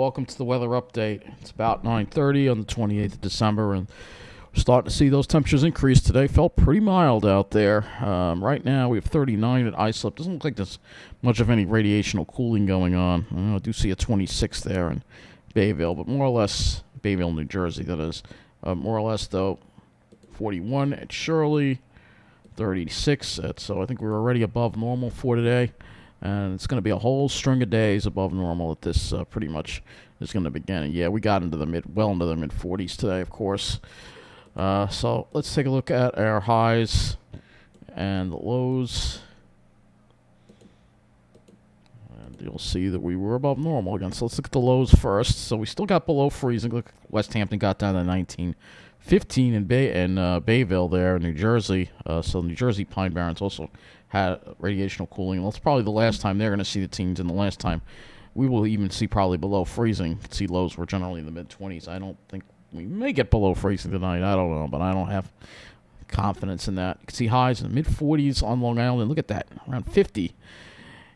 welcome to the weather update. It's about 9:30 on the 28th of December, and we're starting to see those temperatures increase today. Felt pretty mild out there. Right now, we have 39 at Islip. Doesn't look like there's much of any radiational cooling going on. I do see a 26 there in Bayville, but more or less, Bayville, New Jersey, that is. More or less, though, 41 at Shirley, 36 so I think we're already above normal for today. And it's going to be a whole string of days above normal at this pretty much is going to begin. And yeah, we got into the mid 40s today, of course. So let's take a look at our highs and the lows. And you'll see that we were above normal again. So let's look at the lows first. So we still got below freezing. Look, West Hampton got down to 1915 in Bayville there in New Jersey. So New Jersey Pine Barrens also had radiational cooling. Well, it's probably the last time they're going to see the teens, and the last time we will even see probably below freezing. You can see lows were generally in the mid-20s. I don't think we may get below freezing tonight. I don't know, but I don't have confidence in that. You can see highs in the mid-40s on Long Island. Look at that, around 50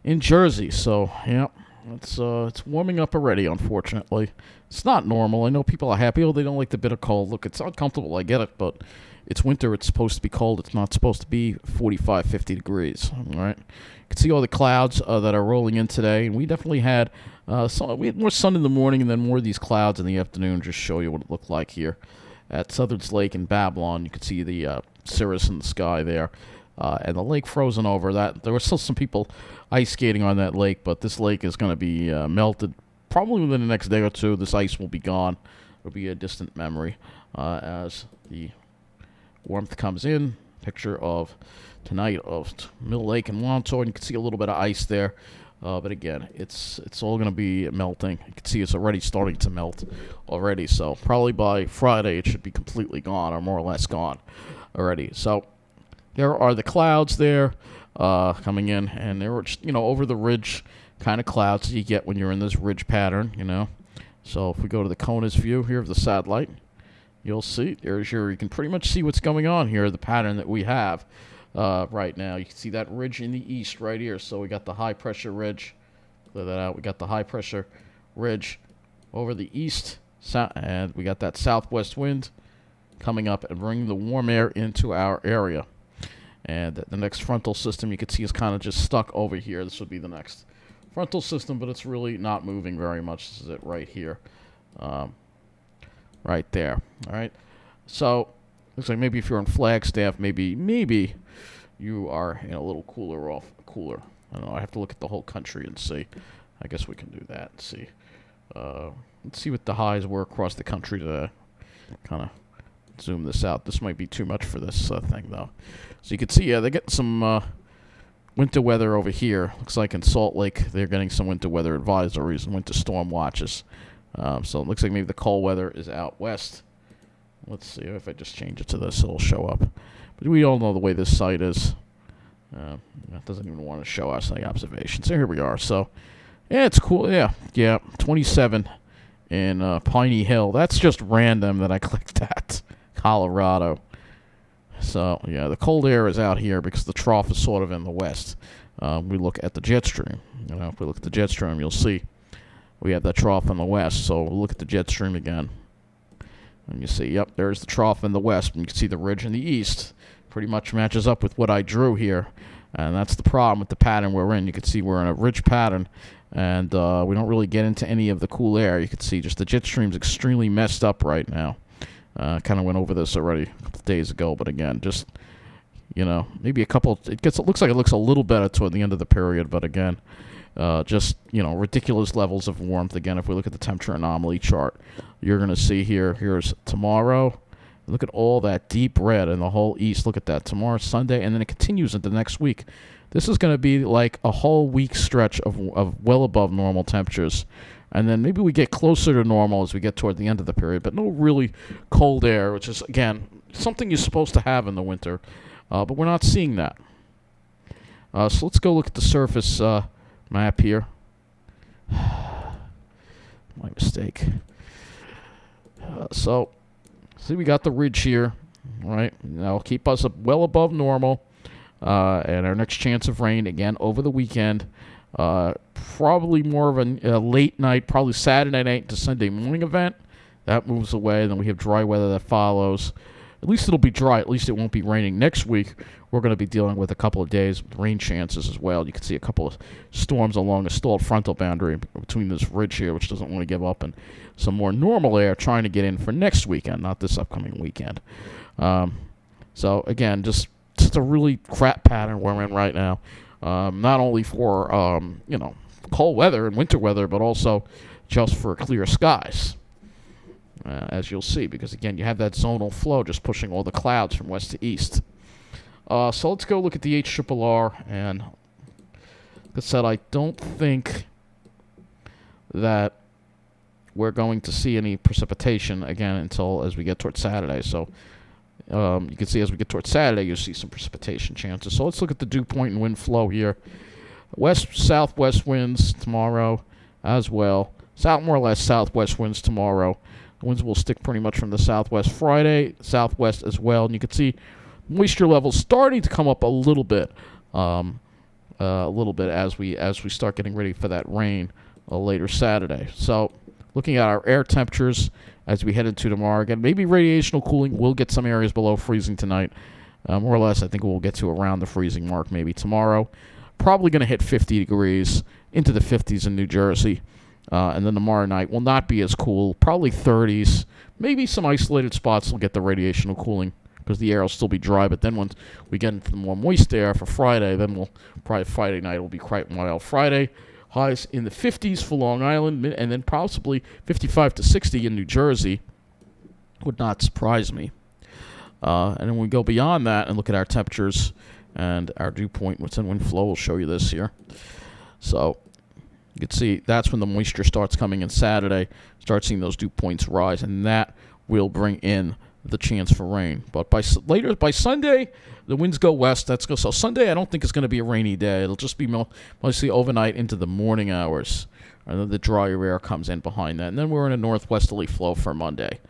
in Jersey. So, yeah, it's warming up already, unfortunately. It's not normal. I know people are happy. Oh, they don't like the bitter cold. Look, it's uncomfortable. I get it, but it's winter. It's supposed to be cold. It's not supposed to be 45, 50 degrees. All right. You can see all the clouds that are rolling in today. And we definitely had we had more sun in the morning and then more of these clouds in the afternoon. Just show you what it looked like here at Southard's Lake in Babylon. You can see the cirrus in the sky there. And the lake frozen over. That there were still some people ice skating on that lake, but this lake is going to be melted probably within the next day or two. This ice will be gone. It'll be a distant memory as the warmth comes in. Picture of tonight of Mill Lake and Montauk. You can see a little bit of ice there, but again, it's all going to be melting. You can see it's already starting to melt already. So probably by Friday it should be completely gone, or more or less gone already. So there are the clouds there coming in, and they were just, over the ridge kind of clouds you get when you're in this ridge pattern. So if we go to the Kona's view here of the satellite, you'll see you can pretty much see what's going on here, the pattern that we have right now. You can see that ridge in the east right here. So we got the high pressure ridge. Clear that out. We got the high pressure ridge over the east, and we got that southwest wind coming up and bringing the warm air into our area. And the next frontal system you can see is kind of just stuck over here. This would be the next frontal system, but it's really not moving very much. This is it right here. Right there. All right. So looks like maybe if you're in Flagstaff, maybe you are in a little cooler. I don't know. I have to look at the whole country and see. I guess we can do that and see. Let's see what the highs were across the country to kind of zoom this out. This might be too much for this thing, though. So you can see, they're getting some winter weather over here. Looks like in Salt Lake, they're getting some winter weather advisories and winter storm watches. So it looks like maybe the cold weather is out west. Let's see if I just change it to this, it'll show up. But we all know the way this site is. It doesn't even want to show us any observations. So here we are. So, yeah, it's cool. Yeah, 27 in Piney Hill. That's just random that I clicked that. Colorado. So, yeah, the cold air is out here because the trough is sort of in the west. We look at the jet stream. If we look at the jet stream, you'll see we have that trough in the west. So we'll look at the jet stream again. And you see, yep, there's the trough in the west. And you can see the ridge in the east. Pretty much matches up with what I drew here. And that's the problem with the pattern we're in. You can see we're in a ridge pattern. And we don't really get into any of the cool air. You can see just the jet stream's extremely messed up right now. Kind of went over this already a couple of days ago. But again, just, maybe a couple. It looks like it looks a little better toward the end of the period. But again, just, ridiculous levels of warmth. Again, if we look at the temperature anomaly chart, you're going to see here's tomorrow. Look at all that deep red in the whole east. Look at that. Tomorrow, Sunday, and then it continues into next week. This is going to be like a whole week stretch of well above normal temperatures. And then maybe we get closer to normal as we get toward the end of the period, but no really cold air, which is, again, something you're supposed to have in the winter. But we're not seeing that. So let's go look at the surface map here. My mistake. So, see, we got the ridge here, right? That'll keep us well above normal. And our next chance of rain, again, over the weekend. Probably more of a late night, probably Saturday night to Sunday morning event. That moves away. Then we have dry weather that follows. At least it'll be dry. At least it won't be raining. Next week, we're going to be dealing with a couple of days with rain chances as well. You can see a couple of storms along a stalled frontal boundary between this ridge here, which doesn't want to give up, and some more normal air trying to get in for next weekend, not this upcoming weekend. So, again, just a really crap pattern we're in right now. Not only for, cold weather and winter weather, but also just for clear skies. As you'll see, because again, you have that zonal flow just pushing all the clouds from west to east. So let's go look at the HRRR, and like I said, I don't think that we're going to see any precipitation again until as we get towards Saturday. So you can see as we get towards Saturday, you'll see some precipitation chances. So let's look at the dew point and wind flow here. West-southwest winds tomorrow as well. More or less southwest winds tomorrow. The winds will stick pretty much from the southwest Friday, southwest as well. And you can see moisture levels starting to come up a little bit as we start getting ready for that rain later Saturday. So looking at our air temperatures as we head into tomorrow, again, maybe radiational cooling will get some areas below freezing tonight. More or less, I think we'll get to around the freezing mark maybe tomorrow. Probably going to hit 50 degrees into the 50s in New Jersey. And then tomorrow night will not be as cool, probably 30s. Maybe some isolated spots will get the radiational cooling because the air will still be dry. But then once we get into the more moist air for Friday, then probably Friday night will be quite mild. Friday, highs in the 50s for Long Island, and then possibly 55 to 60 in New Jersey. Would not surprise me. And then we go beyond that and look at our temperatures and our dew point, what's in wind flow. We'll show you this here. So you can see that's when the moisture starts coming in Saturday. Start seeing those dew points rise, and that will bring in the chance for rain. But by Sunday, the winds go west. So Sunday, I don't think it's going to be a rainy day. It'll just be mostly overnight into the morning hours. And then the drier air comes in behind that. And then we're in a northwesterly flow for Monday.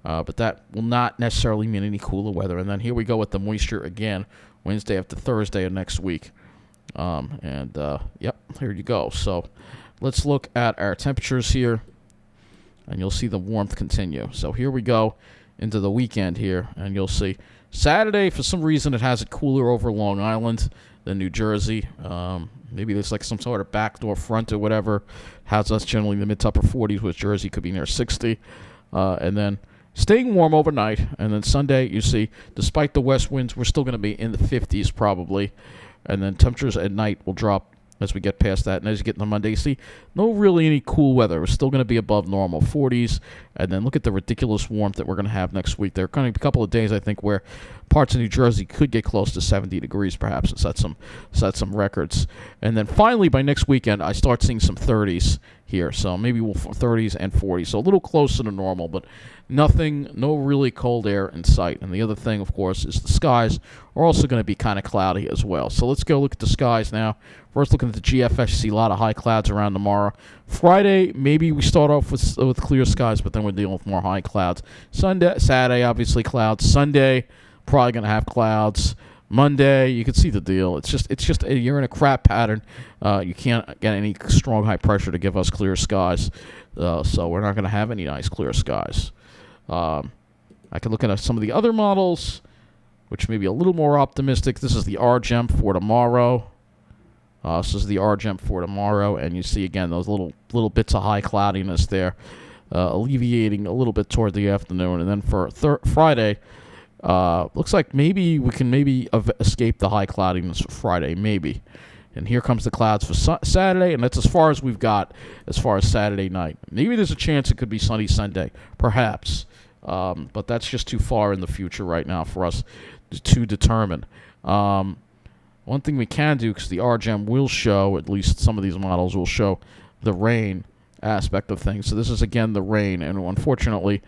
But that will not necessarily mean any cooler weather. And then here we go with the moisture again, Wednesday after Thursday of next week. Yep, here you go. So let's look at our temperatures here, and you'll see the warmth continue. So here we go into the weekend here, and you'll see Saturday, for some reason, it has it cooler over Long Island than New Jersey. Maybe there's like some sort of backdoor front or whatever. Has us generally in the mid to upper 40s, with Jersey could be near 60. And then staying warm overnight. And then Sunday, you see, despite the west winds, we're still going to be in the 50s probably. And then temperatures at night will drop as we get past that. And as you get into Monday, you see no really any cool weather. We're still going to be above normal, 40s. And then look at the ridiculous warmth that we're going to have next week. There are going to be a couple of days, I think, where parts of New Jersey could get close to 70 degrees perhaps and set some records. And then finally, by next weekend, I start seeing some 30s here. So maybe we'll 30s and 40s. So a little closer to normal, but no really cold air in sight. And the other thing, of course, is the skies are also going to be kind of cloudy as well. So let's go look at the skies now. First, looking at the GFS, you see a lot of high clouds around tomorrow. Friday, maybe we start off with clear skies, but then we're dealing with more high clouds. Saturday, obviously clouds. Sunday, probably going to have clouds. Monday, you can see the deal. It's just you're in a crap pattern. You can't get any strong high pressure to give us clear skies, so we're not going to have any nice clear skies. I can look at some of the other models, which may be a little more optimistic. This is the RGEM for tomorrow. This is the RGEM for tomorrow, and you see again those little bits of high cloudiness there, alleviating a little bit toward the afternoon, and then for Friday. Looks like maybe we can escape the high cloudiness for Friday, maybe. And here comes the clouds for Saturday, and that's as far as we've got as far as Saturday night. Maybe there's a chance it could be sunny Sunday, perhaps. But that's just too far in the future right now for us to determine. One thing we can do, because the RGEM will show, at least some of these models will show the rain aspect of things. So this is, again, the rain, and unfortunately,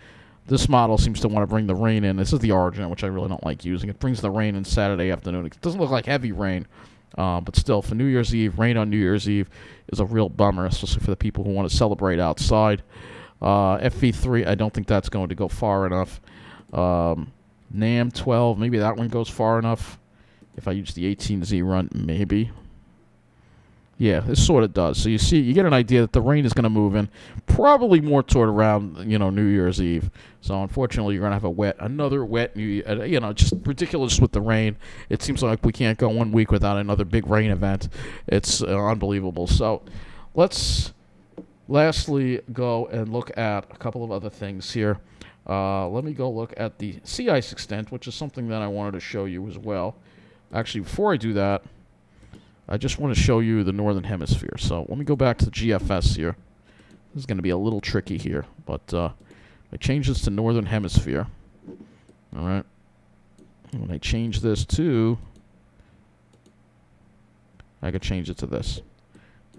this model seems to want to bring the rain in. This is the RGEM, which I really don't like using. It brings the rain in Saturday afternoon. It doesn't look like heavy rain, but still, for New Year's Eve, rain on New Year's Eve is a real bummer, especially for the people who want to celebrate outside. FV3, I don't think that's going to go far enough. NAM 12, maybe that one goes far enough. If I use the 18Z run, maybe. Yeah, it sort of does. So you get an idea that the rain is going to move in, probably more toward around New Year's Eve. So unfortunately, you're going to have another wet New Year. Just ridiculous with the rain. It seems like we can't go 1 week without another big rain event. It's unbelievable. So let's lastly go and look at a couple of other things here. Let me go look at the sea ice extent, which is something that I wanted to show you as well. Actually, before I do that, I just want to show you the Northern Hemisphere. So let me go back to the GFS here. This is going to be a little tricky here, but I change this to Northern Hemisphere. All right. When I change this to, I could change it to this.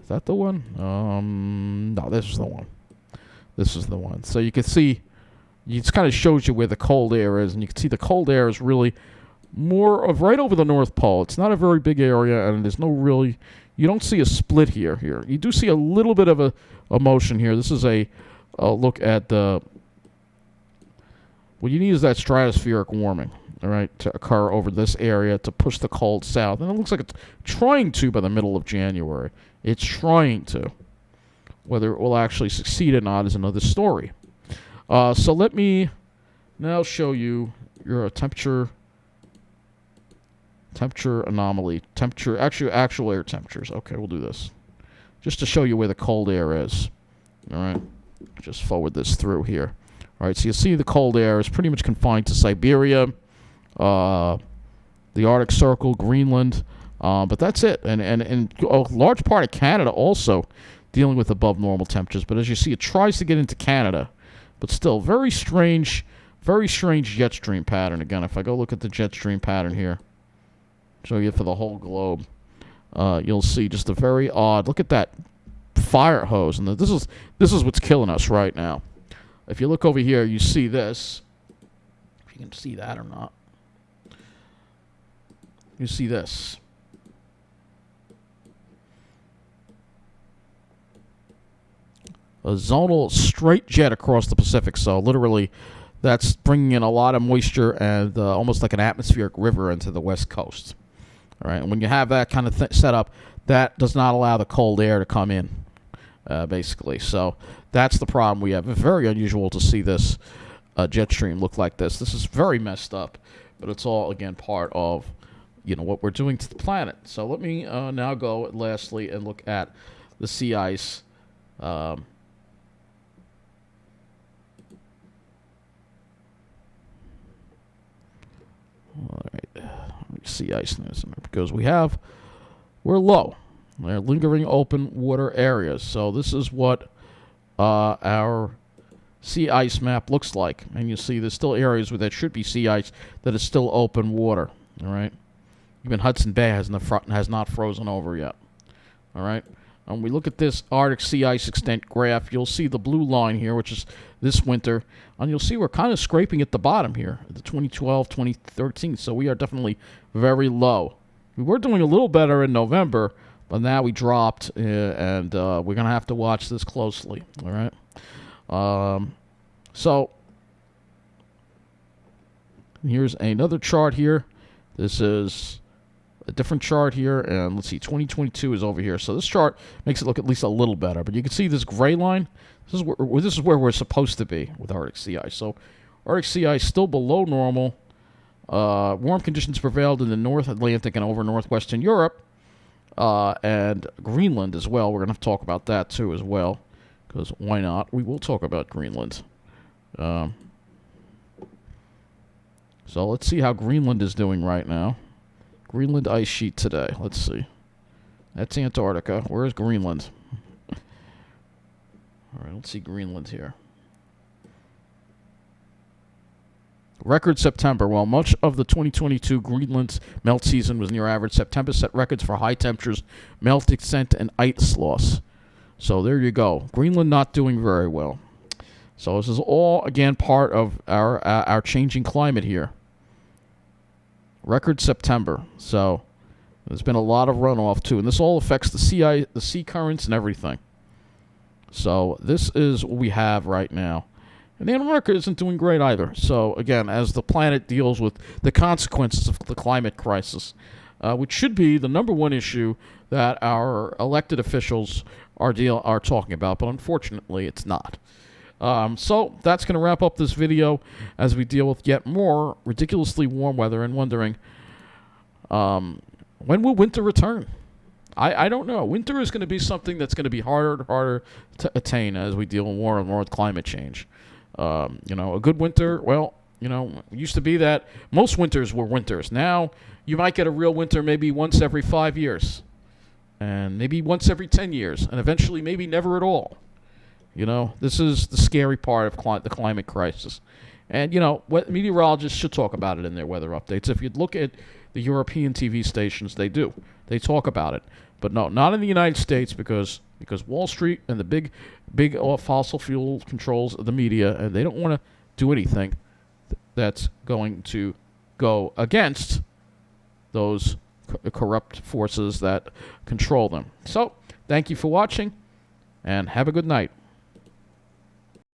Is that the one? No, this is the one. This is the one. So you can see, it kind of shows you where the cold air is, and you can see the cold air is really more of right over the North Pole. It's not a very big area, and there's no really, you don't see a split here. You do see a little bit of a motion here. This is a look at the, what you need is that stratospheric warming, all right, to occur over this area to push the cold south. And it looks like it's trying to by the middle of January. It's trying to. Whether it will actually succeed or not is another story. So let me now show you your temperature anomaly, actual air temperatures. Okay, we'll do this just to show you where the cold air is. All right, just forward this through here. All right, so you see the cold air is pretty much confined to Siberia, the Arctic Circle, Greenland, but that's it. And a large part of Canada also dealing with above normal temperatures. But as you see, it tries to get into Canada, but still very strange jet stream pattern. Again, if I go look at the jet stream pattern here, show you for the whole globe, you'll see just a very odd, look at that fire hose. And this is what's killing us right now. If you look over here, you see this. If you can see that or not. You see this. A zonal straight jet across the Pacific. So literally, that's bringing in a lot of moisture and almost like an atmospheric river into the west coast. All right, and when you have that kind of set up, that does not allow the cold air to come in, basically. So that's the problem we have. It's very unusual to see this jet stream look like this. This is very messed up, but it's all, again, part of what we're doing to the planet. So let me now go, lastly, and look at the sea ice. All right, sea ice news, because we're low. They're lingering open water areas. So this is what our sea ice map looks like. And you see there's still areas where there should be sea ice that is still open water. All right. Even Hudson Bay has not frozen over yet. All right. And we look at this Arctic sea ice extent graph. You'll see the blue line here, which is this winter. And you'll see we're kind of scraping at the bottom here, the 2012, 2013. So we are definitely very low. We were doing a little better in November, but now we dropped, and we're going to have to watch this closely. All right. So here's another chart here. This is a different chart here, and let's see, 2022 is over here. So this chart makes it look at least a little better. But you can see this gray line. This is where we're supposed to be with Arctic sea ice. So Arctic sea ice still below normal. Warm conditions prevailed in the North Atlantic and over northwestern Europe, and Greenland as well. We're going to talk about that too as well, because why not? We will talk about Greenland. So let's see how Greenland is doing right now. Greenland ice sheet today. Let's see. That's Antarctica. Where is Greenland? All right, let's see Greenland here. Record September. While much of the 2022 Greenland's melt season was near average, September set records for high temperatures, melt extent, and ice loss. So there you go. Greenland not doing very well. So this is all, again, part of our changing climate here. Record September. So there's been a lot of runoff, too. And this all affects the sea currents and everything. So this is what we have right now. And Antarctica isn't doing great either. So, again, as the planet deals with the consequences of the climate crisis, which should be the number one issue that our elected officials are talking about, but unfortunately it's not. So that's going to wrap up this video as we deal with yet more ridiculously warm weather and wondering, when will winter return? I don't know. Winter is going to be something that's going to be harder and harder to attain as we deal more and more with climate change. A good winter, well, it used to be that most winters were winters. Now you might get a real winter maybe once every 5 years, and maybe once every 10 years, and eventually maybe never at all. This is the scary part of the climate crisis. And, what meteorologists should talk about it in their weather updates. If you look at the European TV stations, they do. They talk about it. But no, not in the United States because Wall Street and the big fossil fuel controls the media, and they don't want to do anything that's going to go against those corrupt forces that control them. So, thank you for watching, and have a good night.